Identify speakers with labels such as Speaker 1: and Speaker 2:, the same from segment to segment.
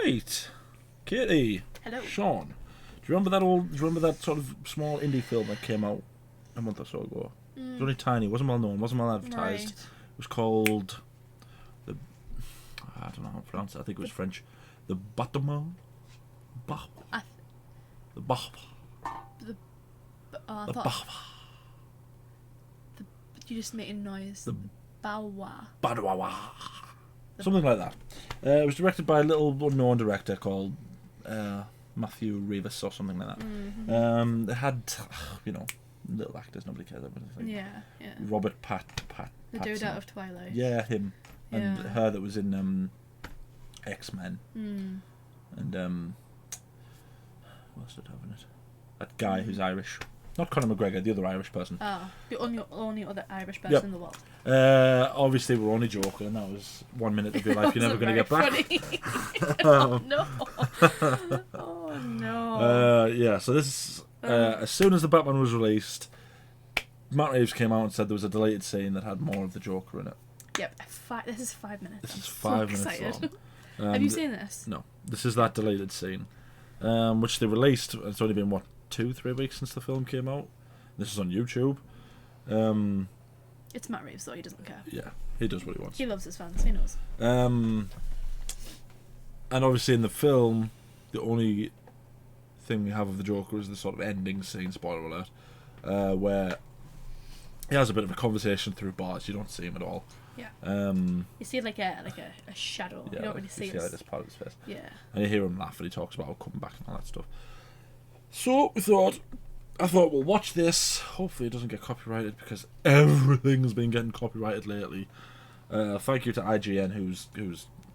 Speaker 1: Right, Katie.
Speaker 2: Hello.
Speaker 1: Sean. Do you remember that sort of small indie film that came out a month or so ago? It was only tiny. It wasn't well known. Wasn't well advertised.
Speaker 2: Right.
Speaker 1: It was called I don't know how to pronounce it. I think it was French. The Battement. The Bah.
Speaker 2: I
Speaker 1: The
Speaker 2: thought
Speaker 1: Bah.
Speaker 2: you just making noise.
Speaker 1: The
Speaker 2: Bawa.
Speaker 1: Badwawa. Something like that. It was directed by a little unknown director called Matthew Reeves or something like that.
Speaker 2: Mm-hmm.
Speaker 1: It had, little actors nobody cares about.
Speaker 2: Yeah.
Speaker 1: Robert
Speaker 2: The dude
Speaker 1: Pattinson.
Speaker 2: out of Twilight.
Speaker 1: Yeah, him. And
Speaker 2: Yeah.
Speaker 1: her that was in X-Men. And what else did it have in it? That guy who's Irish. Not Conor McGregor, the other Irish person.
Speaker 2: Oh, the only other Irish person
Speaker 1: Yep.
Speaker 2: in the world.
Speaker 1: Obviously, we're only joking, and that was 1 minute of your life you're never going to get back.
Speaker 2: Oh no! Oh no!
Speaker 1: Yeah, so this as soon as the Batman was released, Matt Reeves came out and said there was a deleted scene that had more of the Joker in it.
Speaker 2: Yep. This is 5 minutes.
Speaker 1: This
Speaker 2: I'm
Speaker 1: is
Speaker 2: so
Speaker 1: 5 minutes
Speaker 2: excited.
Speaker 1: long.
Speaker 2: Have you seen this?
Speaker 1: No, this is that deleted scene, which they released. It's only been 2-3 weeks since the film came out. This is on YouTube.
Speaker 2: It's Matt Reeves, though. He doesn't care.
Speaker 1: Yeah, he does what he wants.
Speaker 2: He loves his fans. He knows.
Speaker 1: And obviously in the film, the only thing we have of the Joker is the sort of ending scene, spoiler alert, where he has a bit of a conversation through bars. You don't see him at all.
Speaker 2: Yeah.
Speaker 1: You
Speaker 2: see like a shadow.
Speaker 1: Yeah,
Speaker 2: you don't really see
Speaker 1: like this part of his face.
Speaker 2: Yeah.
Speaker 1: And you hear him laugh and he talks about coming back and all that stuff. So I thought we'll watch this. Hopefully it doesn't get copyrighted because everything's been getting copyrighted lately. Thank you to IGN who's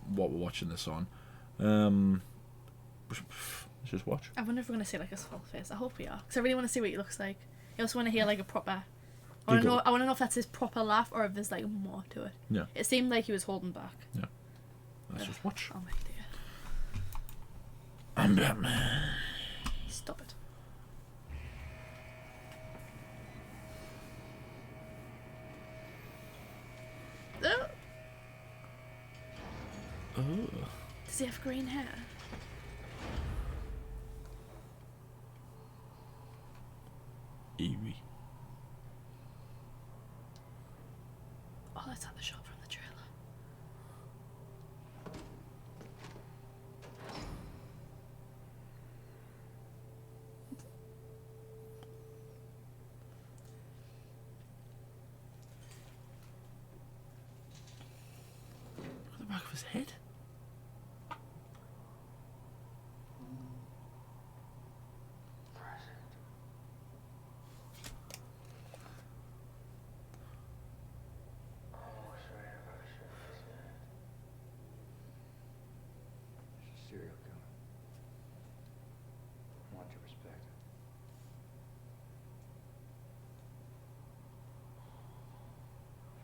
Speaker 1: what we're watching this on. Let's just watch.
Speaker 2: I wonder if we're gonna see like his full face. I hope we are, because I really want to see what he looks like. I also want to hear like a proper. I want to know if that's his proper laugh or if there's like more to it.
Speaker 1: Yeah.
Speaker 2: It seemed like he was holding back.
Speaker 1: Yeah. Let's just watch.
Speaker 2: Oh my dear.
Speaker 1: I'm Batman.
Speaker 2: Stop it.
Speaker 1: Oh.
Speaker 2: Does he have green hair?
Speaker 1: Eerie.
Speaker 2: Oh, that's at the shop from the trailer.
Speaker 1: Look at the back of his head.
Speaker 3: Serial killer. I want your respect.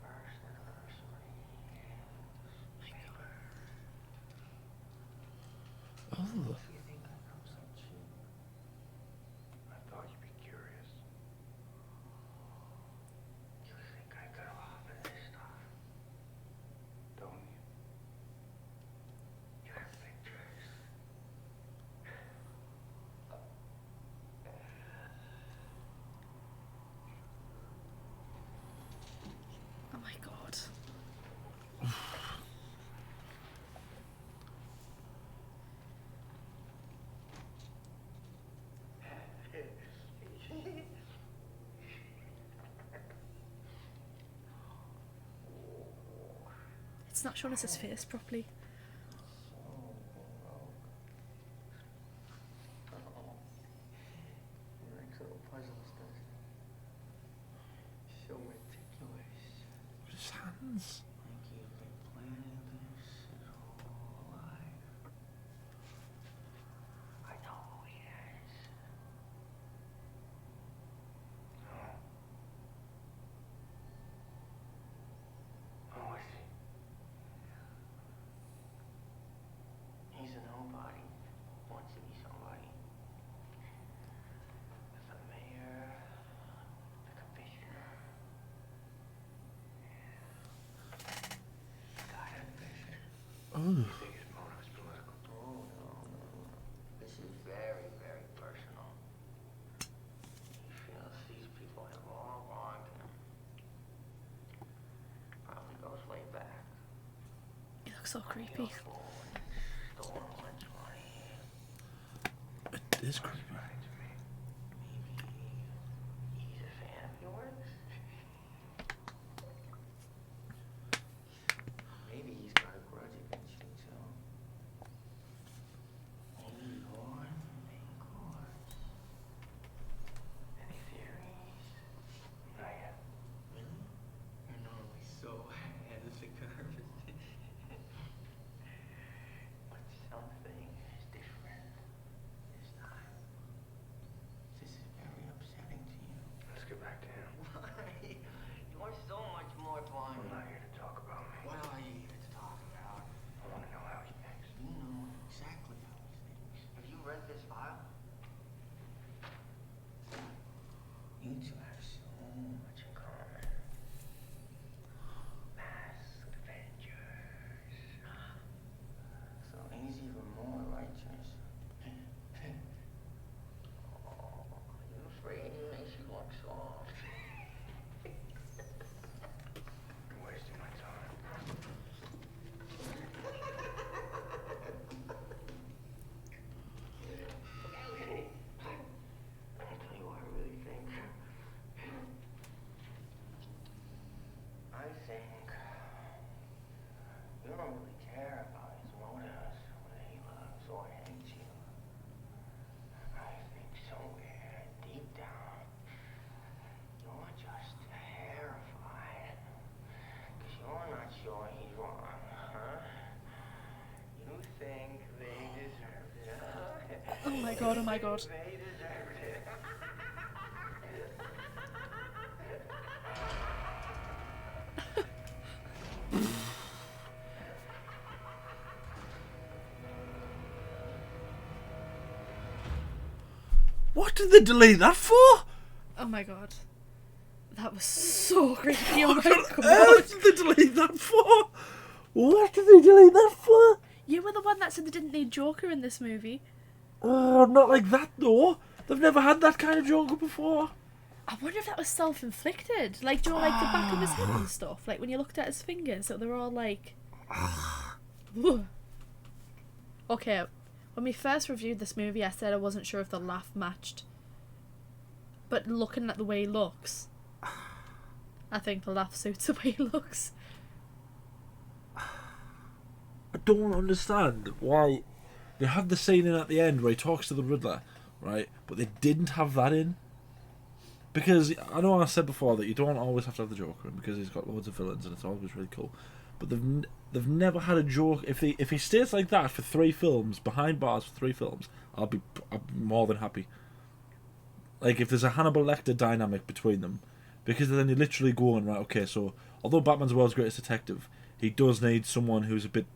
Speaker 3: First anniversary.
Speaker 1: Oh.
Speaker 3: You think I know some shit? I thought you'd be curious. You think I got off of this stuff? Don't you? You have pictures.
Speaker 2: Oh my god. It's not showing us his face properly.
Speaker 3: He likes little puzzles, doesn't he? So meticulous.
Speaker 1: His hands.
Speaker 3: Like you've been planning this his whole life. I know who he is. Oh. Oh, is he? He's a nobody. Wants to be somebody. The mayor, the commissioner.
Speaker 2: looks so creepy.
Speaker 1: It is creepy.
Speaker 3: He's a fan of yours? Maybe he's got a grudge against you, too. Maybe you're making chords. Any theories? Not yet. Really? You're normally so ahead of the curve. But something is different this time. This is very upsetting to you. Let's get back to him. Why? You're so much more fun. I'm not here to talk about me. What are you here to talk about? I want to know how he thinks. You know exactly how he thinks. Have you read this file? You two have so much in common. Masked Avengers. So he's even more righteous. Oh, I'm afraid he makes you look soft. You're wasting my time. I'll tell you what I really think. I think you don't really care about his motives, whether he loves or hates you. I think somewhere deep down, you're just terrified. Because you're not sure he's wrong, huh? You think they deserved it, huh?
Speaker 2: Oh my god, oh my god.
Speaker 3: They deserved it.
Speaker 1: What did they delete that for?
Speaker 2: Oh my god. That was so creepy. Oh my
Speaker 1: What
Speaker 2: god.
Speaker 1: did they delete that for? What did they delete that for?
Speaker 2: You were the one that said they didn't need Joker in this movie.
Speaker 1: Oh, not like that though. They've never had that kind of Joker before.
Speaker 2: I wonder if that was self-inflicted. Like, do you know, like the back of his head and stuff? Like when you looked at his fingers, so they're all like... Ugh. Okay, when we first reviewed this movie, I said I wasn't sure if the laugh matched. But looking at the way he looks, I think the laugh suits the way he looks.
Speaker 1: I don't understand why they had the scene in at the end where he talks to the Riddler, right? But they didn't have that in. Because I know I said before that you don't always have to have the Joker in because he's got loads of villains and it's always really cool. But they've never had a Joker. If he stays like that for 3 films, behind bars for 3 films, I'll be more than happy. Like if there's a Hannibal Lecter dynamic between them, because then you're literally going right. Okay, so although Batman's the world's greatest detective, he does need someone who's a bit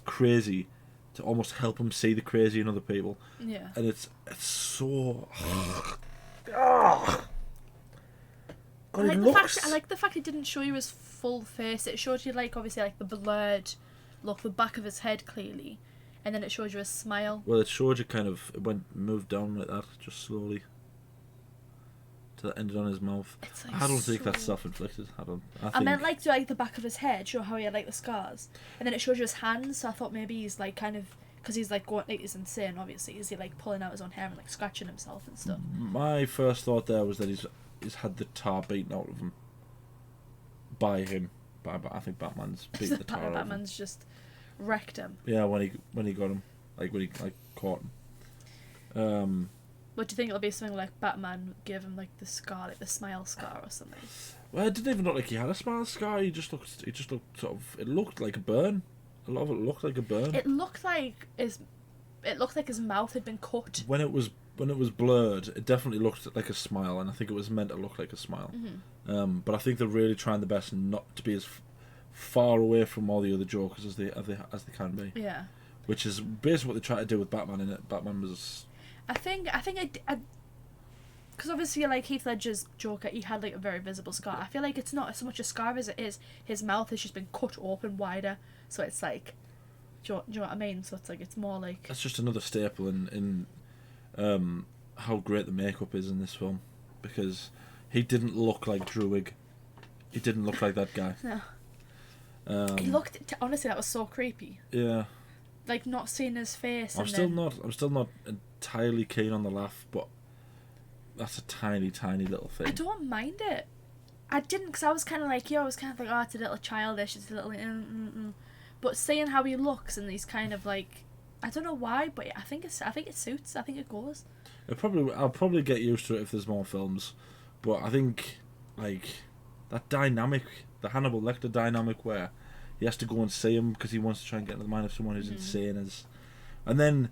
Speaker 1: crazy to almost help him see the crazy in other people.
Speaker 2: Yeah.
Speaker 1: And it's so.
Speaker 2: I like the fact it didn't show you his full face. It showed you like obviously like the blurred look, the back of his head clearly, and then it showed you a smile.
Speaker 1: Well, it showed you kind of moved down like that, just slowly, till it ended on his mouth.
Speaker 2: It's like
Speaker 1: I don't think that's self-inflicted.
Speaker 2: I meant like the back of his head, show how he had like the scars, and then it showed you his hands. So I thought maybe he's like kind of because he's like going like he's insane. Obviously, is he like pulling out his own hair and like scratching himself and stuff?
Speaker 1: My first thought there was that he's had the tar beaten out of him by him. I think Batman's beaten the tar out of him.
Speaker 2: Batman's just wrecked him.
Speaker 1: Yeah, when he got him, like when he caught him.
Speaker 2: What do you think it'll be? Something like Batman gave him like the scar, like the smile scar or something.
Speaker 1: Well, it didn't even look like he had a smile scar. He just looked sort of. It looked like a burn. A lot of it looked like a burn.
Speaker 2: It looked like his mouth had been cut.
Speaker 1: When it was blurred, it definitely looked like a smile, and I think it was meant to look like a smile.
Speaker 2: Mm-hmm.
Speaker 1: But I think they're really trying their best not to be as far away from all the other Jokers as they can be.
Speaker 2: Yeah.
Speaker 1: Which is basically what they try to do with Batman. In it, Batman was.
Speaker 2: I think because obviously like Heath Ledger's Joker, he had like a very visible scar. I feel like it's not so much a scar as it is his mouth has just been cut open wider, so it's like, do you know what I mean? So it's like it's more like
Speaker 1: That's just another staple in how great the makeup is in this film, because he didn't look like Druig. He didn't look like that guy.
Speaker 2: No. He looked honestly, that was so creepy.
Speaker 1: Yeah.
Speaker 2: Like not seeing his face.
Speaker 1: I'm still not entirely keen on the laugh, but that's a tiny little thing.
Speaker 2: I don't mind it. I didn't, because I was kind of like you. I was kind of like, oh, it's a little childish. It's a little. But seeing how he looks and he's kind of like, I don't know why, but I think it suits. I think it goes.
Speaker 1: I'll probably get used to it if there's more films, but I think like that dynamic, the Hannibal Lecter dynamic, where he has to go and see him because he wants to try and get into the mind of someone who's insane, and then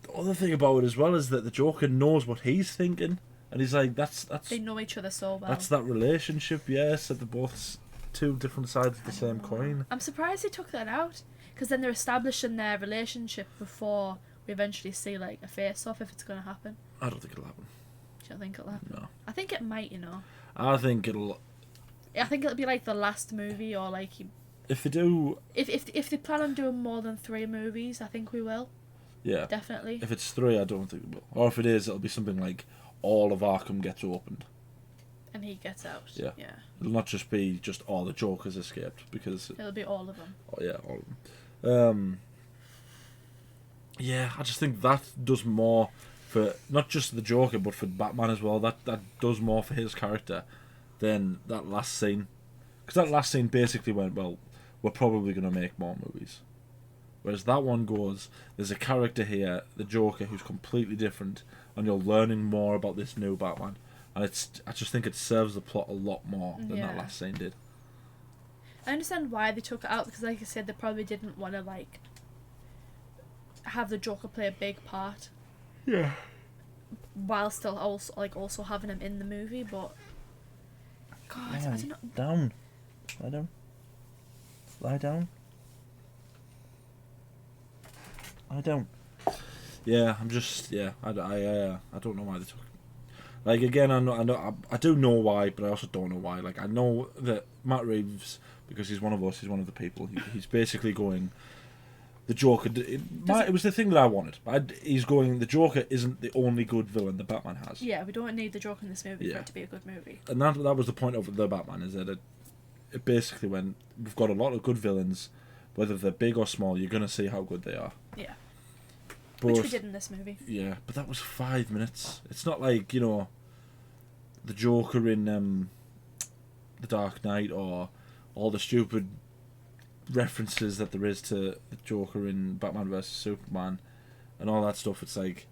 Speaker 1: the other thing about it as well is that the Joker knows what he's thinking, and he's like, that's
Speaker 2: they know each other so well.
Speaker 1: That's that relationship, yes, that they're both two different sides of the same coin.
Speaker 2: I'm surprised they took that out, because then they're establishing their relationship before we eventually see like a face-off, if it's going to happen.
Speaker 1: I don't think it'll happen.
Speaker 2: Do you don't think it'll happen?
Speaker 1: No.
Speaker 2: I think it might, you know.
Speaker 1: I think it'll
Speaker 2: be like the last movie, or like
Speaker 1: if they do.
Speaker 2: If they plan on doing more than 3 movies, I think we will.
Speaker 1: Yeah.
Speaker 2: Definitely.
Speaker 1: If it's 3, I don't think it will. Or if it is, it'll be something like all of Arkham gets opened.
Speaker 2: And he gets out.
Speaker 1: Yeah.
Speaker 2: Yeah.
Speaker 1: It'll not just be just all the Jokers escaped, because
Speaker 2: It'll be all of them.
Speaker 1: Oh, yeah, all of them. Yeah, I just think that does more for not just the Joker, but for Batman as well. That does more for his character than that last scene. Because that last scene basically went, well, we're probably going to make more movies. Whereas that one goes, there's a character here, the Joker, who's completely different, and you're learning more about this new Batman. And I just think it serves the plot a lot more than that last scene did.
Speaker 2: I understand why they took it out, because like I said, they probably didn't want to like have the Joker play a big part.
Speaker 1: Yeah.
Speaker 2: While still also having him in the movie, but God, I don't know.
Speaker 1: Down. Lie down. Lie down. Lie down. Yeah, I'm just I don't know why they took it. Like again, I do know why, but I also don't know why. Like I know that Matt Reeves, because he's one of us, he's one of the people. He's basically going. The Joker. It was the thing that I wanted. He's going. The Joker isn't the only good villain that Batman has.
Speaker 2: Yeah, we don't need the Joker in this movie for it to be a good movie.
Speaker 1: And that was the point of the Batman, is that it basically went. We've got a lot of good villains, whether they're big or small. You're gonna see how good they are.
Speaker 2: Yeah.
Speaker 1: But,
Speaker 2: which we did in this movie.
Speaker 1: Yeah, but that was 5 minutes. It's not like the Joker in The Dark Knight, or all the stupid references that there is to the Joker in Batman vs Superman and all that stuff. It's like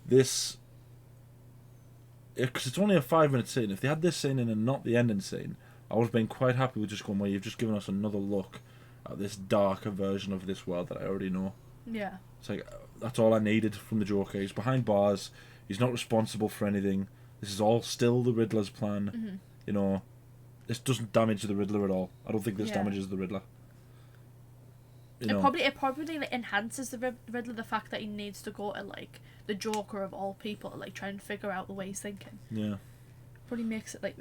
Speaker 1: this, because it's only a 5-minute scene. If they had this scene in and not the ending scene, I would have been quite happy with just going, well, you've just given us another look at this darker version of this world that I already know.
Speaker 2: Yeah.
Speaker 1: It's like, that's all I needed from the Joker. He's behind bars, he's not responsible for anything, this is all still the Riddler's plan. This doesn't damage the Riddler at all. I don't think this damages the Riddler.
Speaker 2: It probably like, enhances the Riddler, the fact that he needs to go to like the Joker of all people to like try and figure out the way he's thinking.
Speaker 1: Yeah.
Speaker 2: Probably makes it like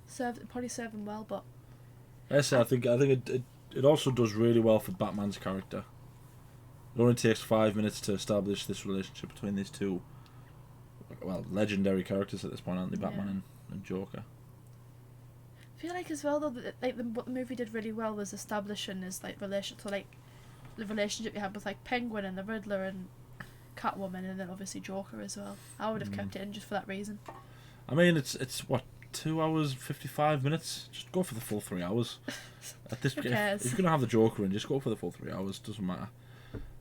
Speaker 2: serve him well, but
Speaker 1: I think it also does really well for Batman's character. It only takes 5 minutes to establish this relationship between these two, well, legendary characters at this point, aren't they? Batman and Joker.
Speaker 2: I feel like as well though that like what the movie did really well was establishing his like relation to like the relationship you had with like Penguin and the Riddler and Catwoman, and then obviously Joker as well. I would have kept it in just for that reason. I
Speaker 1: mean, it's what, 2 hours 55 minutes. Just go for the full 3 hours. At this,
Speaker 2: Who cares?
Speaker 1: If you're gonna have the Joker in, just go for the full 3 hours. Doesn't matter.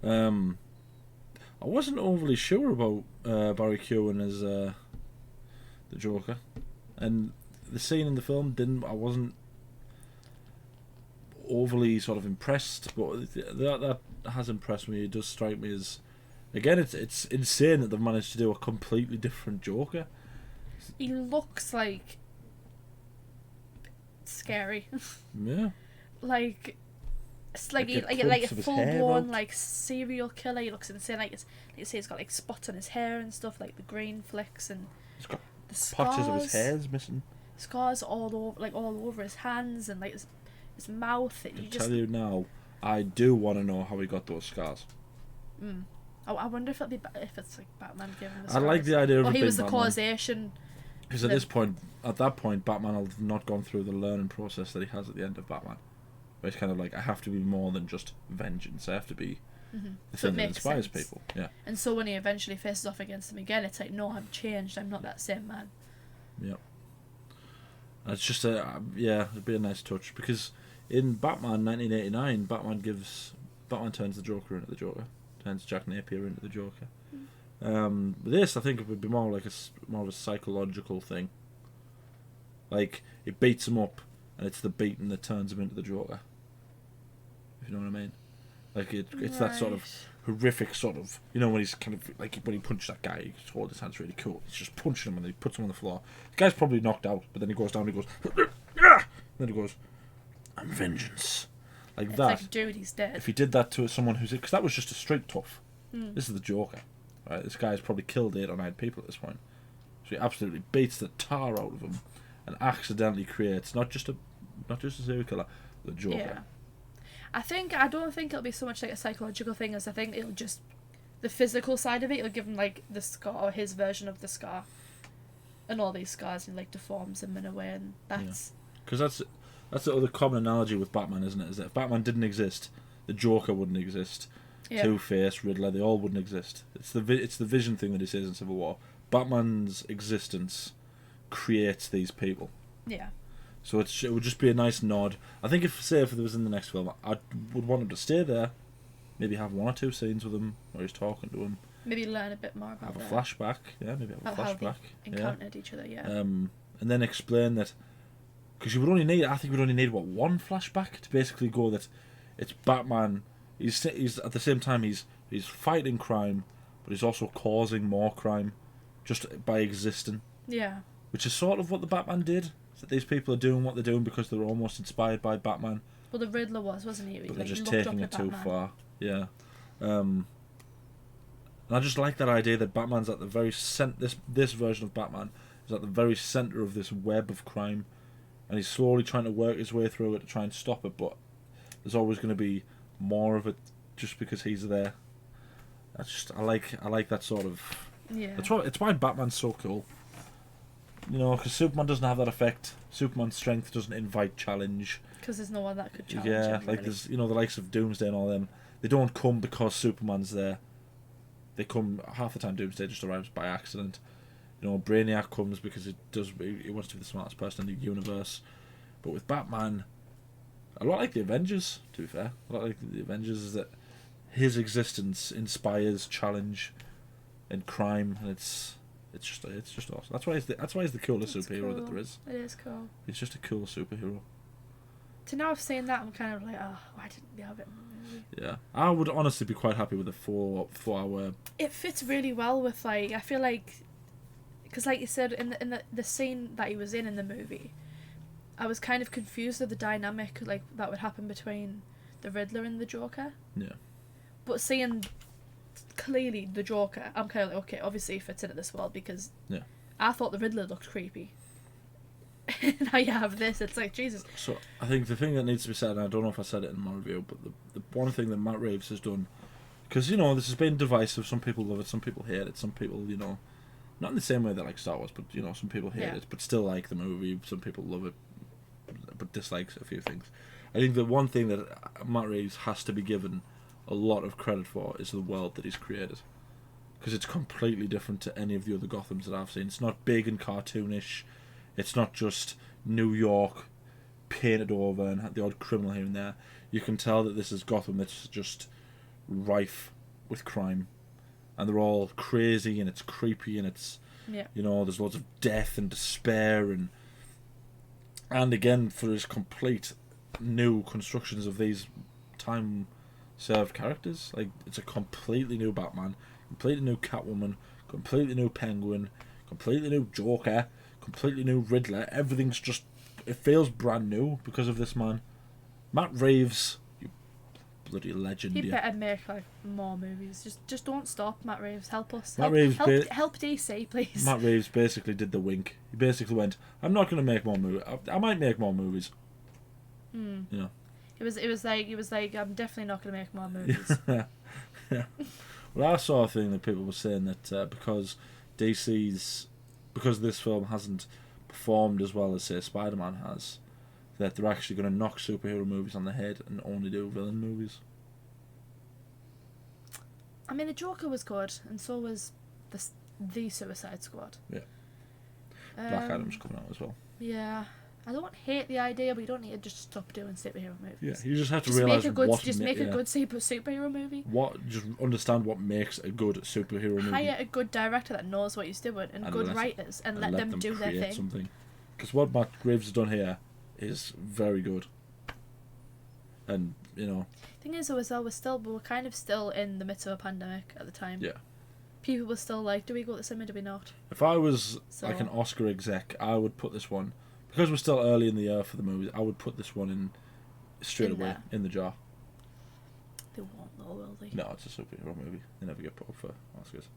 Speaker 1: I wasn't overly sure about Barry Keoghan as the Joker, and the scene in the film I wasn't overly sort of impressed, but that has impressed me. It does strike me as, again, it's insane that they've managed to do a completely different Joker.
Speaker 2: He looks like scary.
Speaker 1: Yeah.
Speaker 2: Like it's like a full blown like serial killer. He looks insane. Like he's got like spots on his hair and stuff, like the green flicks, and
Speaker 1: he's got
Speaker 2: the scars,
Speaker 1: patches of his hair's missing.
Speaker 2: Scars all over his hands and like his mouth.
Speaker 1: Tell you now, I do want to know how he got those scars.
Speaker 2: I wonder if it's like Batman giving him the scars.
Speaker 1: I like the idea of
Speaker 2: he was
Speaker 1: Batman,
Speaker 2: the causation.
Speaker 1: Because at that point, Batman has not gone through the learning process that he has at the end of Batman. Where it's kind of like, I have to be more than just vengeance. I have to be the
Speaker 2: So it
Speaker 1: thing that
Speaker 2: makes
Speaker 1: inspires
Speaker 2: sense.
Speaker 1: people. Yeah.
Speaker 2: And so when he eventually faces off against him again, it's like, no, I'm changed. I'm not that same man.
Speaker 1: Yeah. And it's just it'd be a nice touch, because in Batman 1989, Batman turns the Joker into the Joker, turns Jack Napier into the Joker. This, I think, it would be more like more of a psychological thing. Like, it beats him up, and it's the beating that turns him into the Joker. If you know what I mean. Like, it's that sort of horrific sort of, when he's kind of, like, when he punched that guy, he holds his hands really cool. He's just punching him, and then he puts him on the floor. The guy's probably knocked out, but then he goes down, and he goes, and then he goes, I'm vengeance. Like
Speaker 2: It's
Speaker 1: that.
Speaker 2: like, dude, he's dead.
Speaker 1: If he did that to someone who's, because that was just a street tough. This is the Joker, right? This guy's probably killed 8 or 9 people at this point. So he absolutely beats the tar out of them, and accidentally creates not just a serial killer, the Joker.
Speaker 2: Yeah. I don't think it'll be so much like a psychological thing as I think it'll just, the physical side of it, it'll give him like the scar, or his version of the scar, and all these scars, and like deforms him in a way, and that's...
Speaker 1: Because that's the other common analogy with Batman, isn't it? Is that if Batman didn't exist, the Joker wouldn't exist.
Speaker 2: Yeah.
Speaker 1: Two-Face, Riddler, they all wouldn't exist. It's the Vision thing that he says in Civil War. Batman's existence creates these people.
Speaker 2: Yeah.
Speaker 1: So it would just be a nice nod. I think if there was in the next film, I would want him to stay there, maybe have 1 or 2 scenes with him where he's talking to him.
Speaker 2: Maybe learn a bit more about
Speaker 1: Have a flashback, maybe have a
Speaker 2: about how
Speaker 1: flashback.
Speaker 2: they encountered each other, yeah.
Speaker 1: And then explain that, because you would only need, I think we'd only need, 1 flashback to basically go that it's Batman. He's at the same time he's fighting crime, but he's also causing more crime, just by existing.
Speaker 2: Yeah.
Speaker 1: Which is sort of what the Batman did. That these people are doing what they're doing because they're almost inspired by Batman.
Speaker 2: Well, the Riddler wasn't he?
Speaker 1: But they're
Speaker 2: Like,
Speaker 1: just
Speaker 2: he looked
Speaker 1: taking
Speaker 2: up
Speaker 1: it
Speaker 2: at
Speaker 1: too
Speaker 2: Batman.
Speaker 1: far. Yeah. And I just like that idea that Batman's at the very this version of Batman is at the very centre of this web of crime, and he's slowly trying to work his way through it to try and stop it, but there's always going to be more of it just because he's there. I like that sort of...
Speaker 2: Yeah.
Speaker 1: It's why Batman's so cool. Because Superman doesn't have that effect. Superman's strength doesn't invite challenge.
Speaker 2: Because there's no one that could challenge
Speaker 1: Yeah,
Speaker 2: him,
Speaker 1: like
Speaker 2: really.
Speaker 1: there's the likes of Doomsday and all them. They don't come because Superman's there. They come half the time. Doomsday just arrives by accident. Brainiac comes because he wants to be the smartest person in the universe. But with Batman, a lot like the Avengers, to be fair, a lot like the Avengers is that his existence inspires challenge and crime, and it's just awesome. That's why he's the coolest
Speaker 2: It's
Speaker 1: superhero that
Speaker 2: cool.
Speaker 1: there is.
Speaker 2: It is cool.
Speaker 1: He's just a cool superhero.
Speaker 2: To now I've seen that, I'm kind of like, oh, why didn't we have it in the movie?
Speaker 1: Yeah, I would honestly be quite happy with a 4-hour.
Speaker 2: It fits really well with, like, I feel like, because like you said, in the scene that he was in the movie, I was kind of confused with the dynamic like that would happen between the Riddler and the Joker.
Speaker 1: Yeah.
Speaker 2: But seeing clearly the Joker, I'm kind of like, okay, obviously he fits into this world because I thought the Riddler looked creepy. Now you have this, it's like, Jesus.
Speaker 1: So I think the thing that needs to be said, and I don't know if I said it in my review, but the one thing that Matt Reeves has done, because this has been divisive. Some people love it, some people hate it, some people not in the same way that like Star Wars, but some people hate it, but still like the movie. Some people love it, but dislikes a few things. I think the one thing that Matt Reeves has to be given a lot of credit for is the world that he's created, because it's completely different to any of the other Gothams that I've seen. It's not big and cartoonish. It's not just New York painted over and had the odd criminal here and there. You can tell that this is Gotham that's just rife with crime, and they're all crazy and it's creepy and it's there's lots of death and despair and again, for his complete new constructions of these time served characters, like it's a completely new Batman, completely new Catwoman, completely new Penguin, completely new Joker, completely new Riddler. Everything's just, it feels brand new because of this man. Matt Reeves, you bloody legend.
Speaker 2: He better make like more movies. Just don't stop, Matt Reeves. Help us.
Speaker 1: Help
Speaker 2: DC, please.
Speaker 1: Matt Reeves basically did the wink. He basically went, I'm not going to make more movies. I might make more movies.
Speaker 2: It was like I'm definitely not going to make more movies.
Speaker 1: Yeah. Well, I saw a thing that people were saying that because this film hasn't performed as well as say Spider-Man has, that they're actually going to knock superhero movies on the head and only do villain movies.
Speaker 2: I mean, the Joker was good, and so was the Suicide Squad.
Speaker 1: Yeah. Black Adam's coming out as well.
Speaker 2: Yeah. I don't hate the idea, but you don't need to just stop doing superhero movies.
Speaker 1: Yeah, you just have to realise what...
Speaker 2: Just make a good superhero movie.
Speaker 1: Just understand what makes a good superhero movie.
Speaker 2: Hire a good director that knows what he's doing, and good writers, and let them do their thing.
Speaker 1: Something. Because what Matt Reeves has done here is very good. And, you know...
Speaker 2: Thing is, though, we were kind of still in the midst of a pandemic at the time.
Speaker 1: Yeah.
Speaker 2: People were still like, do we go to the cinema, do we not?
Speaker 1: If I was like an Oscar exec, I would put this one... Because we're still early in the year for the movies, I would put this one in straight away in the jar.
Speaker 2: They won't though, will they?
Speaker 1: No, it's a superhero movie. They never get put up for Oscars.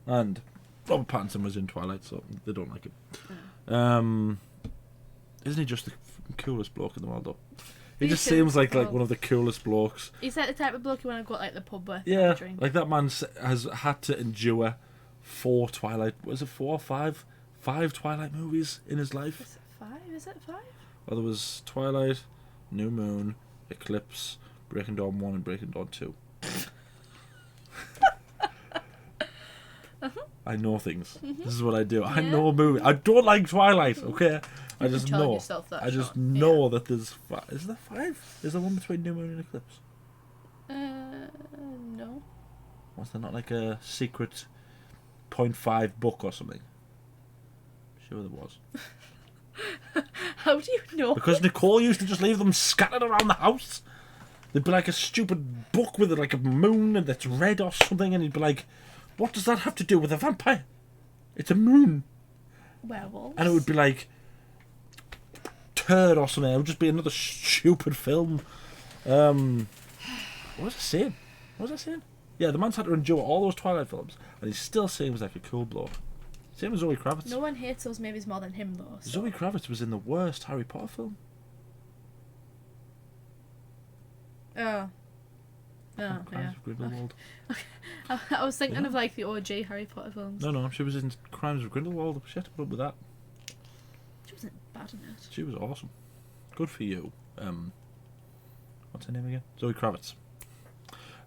Speaker 1: And Robert Pattinson was in Twilight, so they don't like it. Yeah. Isn't he just the coolest bloke in the world, though? He just seems like one of the coolest blokes.
Speaker 2: He's like the type of bloke you want to go to like the pub with.
Speaker 1: Yeah,
Speaker 2: have a drink.
Speaker 1: like that man has had to endure 4 Twilight... Was it 4 or 5? 5 Twilight movies in his life.
Speaker 2: Is it 5? Is it 5?
Speaker 1: Well, there was Twilight, New Moon, Eclipse, Breaking Dawn 1 and Breaking Dawn 2. I know things. This is what I do. Yeah. I know a movie. I don't like Twilight, okay? I just know. I just know that there's 5. Is there 5? Is there one between New Moon and Eclipse?
Speaker 2: No.
Speaker 1: Was there not like a secret 0.5 book or something? Sure there was.
Speaker 2: How do you know?
Speaker 1: Because Nicole used to just leave them scattered around the house. There'd be like a stupid book with like a moon and that's red or something, and he'd be like, what does that have to do with a vampire? It's a moon.
Speaker 2: Werewolves.
Speaker 1: And it would be like Turd or something. It would just be another stupid film. What was I saying? Yeah, the man's had to endure all those Twilight films, and he still seems like a cool bloke. Same as Zoe Kravitz.
Speaker 2: No one hates those movies more than him, though. So.
Speaker 1: Zoe Kravitz was in the worst Harry Potter film.
Speaker 2: Oh, yeah.
Speaker 1: Grindelwald.
Speaker 2: Okay. I was thinking of like the OG Harry Potter films.
Speaker 1: No, she was in Crimes of Grindelwald. She had to put up with that.
Speaker 2: She wasn't bad in it.
Speaker 1: She was awesome. Good for you. What's her name again? Zoe Kravitz.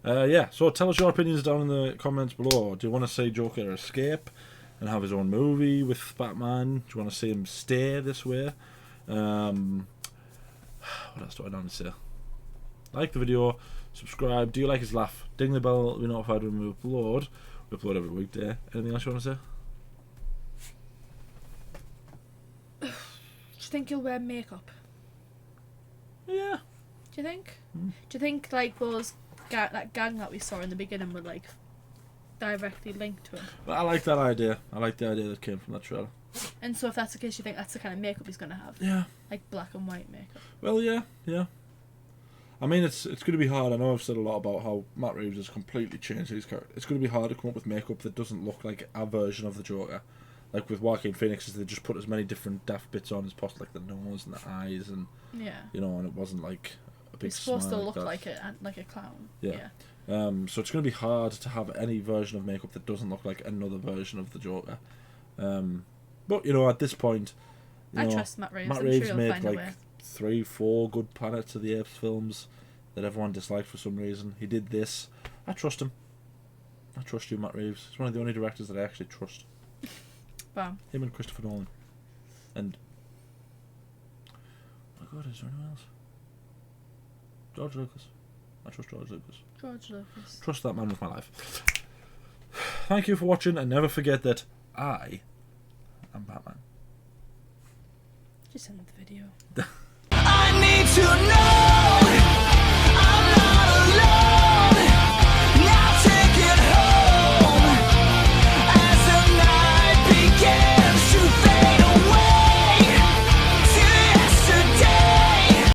Speaker 1: Yeah, so tell us your opinions down in the comments below. Do you want to see Joker escape and have his own movie with Batman? Do you want to see him stay this way? What else do I want to say? Like the video, subscribe. Do you like his laugh? Ding the bell to be notified when we upload. We upload every weekday. Anything else you want to say?
Speaker 2: Do you think he'll wear makeup?
Speaker 1: Yeah.
Speaker 2: Do you think? Do you think like that gang that we saw in the beginning would like directly link to him?
Speaker 1: I like that idea. I like the idea that came from that trailer.
Speaker 2: And so if that's the case, you think that's the kind of makeup he's going to have?
Speaker 1: Yeah.
Speaker 2: Like black and white makeup?
Speaker 1: Well, yeah. I mean, it's going to be hard. I know I've said a lot about how Matt Reeves has completely changed his character. It's going to be hard to come up with makeup that doesn't look like a version of the Joker. Like with Joaquin Phoenix, they just put as many different daft bits on as possible, like the nose and the eyes, and you know, and it wasn't like a big.
Speaker 2: He's supposed to
Speaker 1: like
Speaker 2: look
Speaker 1: that.
Speaker 2: like a clown.
Speaker 1: Yeah. So it's going to be hard to have any version of makeup that doesn't look like another version of the Joker. But you know, at this point,
Speaker 2: I trust Matt Reeves.
Speaker 1: Matt Reeves made like 3-4 good Planet of the Apes films that everyone disliked for some reason. He did this. I trust him. I trust you, Matt Reeves. He's one of the only directors that I actually trust.
Speaker 2: Wow.
Speaker 1: Him and Christopher Nolan. And oh my God, is there anyone else? George Lucas. I trust George Lucas.
Speaker 2: George Lucas.
Speaker 1: Trust that man with my life. Thank you for watching, and never forget that I am Batman.
Speaker 2: Just end the video.
Speaker 3: I need to know.